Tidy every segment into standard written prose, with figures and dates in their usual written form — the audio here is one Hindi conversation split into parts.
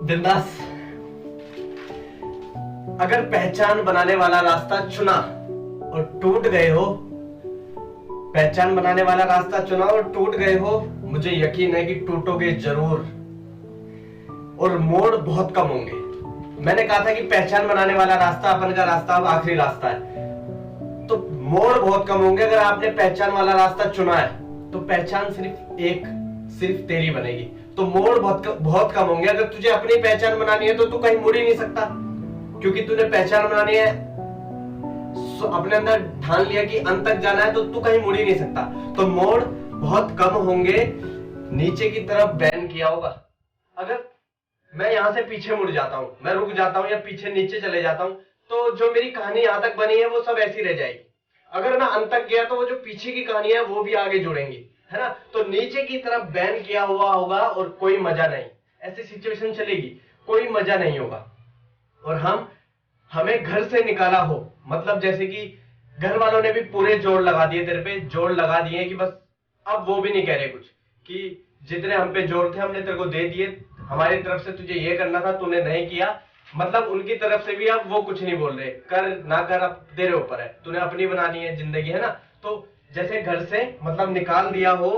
बिंदास। अगर पहचान बनाने वाला रास्ता चुना और टूट गए हो, पहचान बनाने वाला रास्ता चुना और टूट गए हो, मुझे यकीन है कि टूटोगे जरूर और मोड़ बहुत कम होंगे। मैंने कहा था कि पहचान बनाने वाला रास्ता अपन का रास्ता अब आखिरी रास्ता है, तो मोड़ बहुत कम होंगे। अगर आपने पहचान वाला रास्ता चुना है तो पहचान सिर्फ तेरी बनेगी, तो मोड़ बहुत कम होंगे। अगर तुझे अपनी पहचान बनानी है तो तू कहीं मुड़ ही नहीं सकता, क्योंकि तूने पहचान बनानी है, अपने अंदर ठान लिया कि अंत तक जाना है, तो तू कहीं मुड़ ही नहीं सकता। तो मोड़ बहुत कम होंगे, नीचे की तरफ बैन किया होगा। अगर मैं यहां से पीछे मुड़ जाता हूं, मैं रुक जाता हूं या पीछे नीचे चले जाता हूं, तो जो मेरी कहानी यहां तक बनी है वो सब ऐसी रह जाएगी। अगर मैं अंत तक गया तो वो जो पीछे की कहानी है वो भी आगे जुड़ेंगी, है ना। तो नीचे की तरफ बैन किया हुआ होगा और कोई मजा नहीं, ऐसी सिचुएशन चलेगी, कोई मजा नहीं होगा। और हमें घर से निकाला हो, मतलब जैसे कि घर वालों ने भी पूरे जोर लगा दिए, तेरे पे जोर लगा दिए कि बस अब वो भी नहीं कह रहे कुछ, कि जितने हम पे जोर थे हमने तेरे को दे दिए, हमारी तरफ से तुझे ये करना था तूने नहीं किया, मतलब उनकी तरफ से भी अब वो कुछ नहीं बोल रहे, कर ना कर अब तेरे ऊपर है, तूने अपनी बनानी है जिंदगी, है ना। तो जैसे घर से मतलब निकाल दिया हो,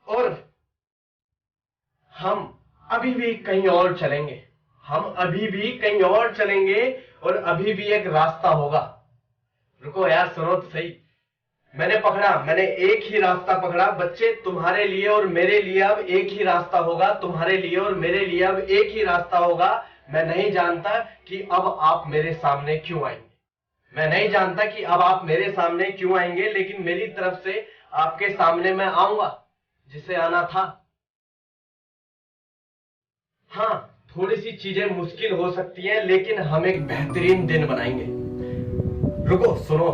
और हम अभी भी कहीं और चलेंगे, हम अभी भी कहीं और चलेंगे और अभी भी एक रास्ता होगा। रुको यार, सुनो तो सही। मैंने एक ही रास्ता पकड़ा बच्चे, तुम्हारे लिए और मेरे लिए अब एक ही रास्ता होगा, तुम्हारे लिए और मेरे लिए अब एक ही रास्ता होगा। मैं नहीं जानता कि अब आप मेरे सामने क्यों आएंगे, मैं नहीं जानता कि अब आप मेरे सामने क्यों आएंगे, लेकिन मेरी तरफ से आपके सामने मैं आऊंगा, जिसे आना था। हाँ, थोड़ी सी चीजें मुश्किल हो सकती हैं, लेकिन हम एक बेहतरीन दिन बनाएंगे। रुको सुनो,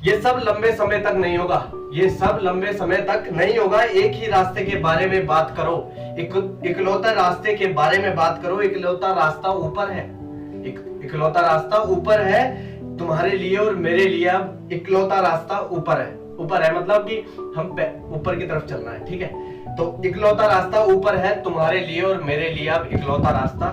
ये सब लंबे समय तक नहीं होगा, ये सब लंबे समय तक नहीं होगा। एक ही रास्ते के बारे में बात करो, इकलौता रास्ते के बारे में बात करो। इकलौता रास्ता ऊपर है, इकलौता रास्ता ऊपर है तुम्हारे लिए और मेरे लिए। अब इकलौता रास्ता ऊपर है, ऊपर है मतलब कि हम ऊपर की तरफ चलना है, ठीक है। तो इकलौता रास्ता ऊपर है तुम्हारे लिए और मेरे लिए, अब इकलौता रास्ता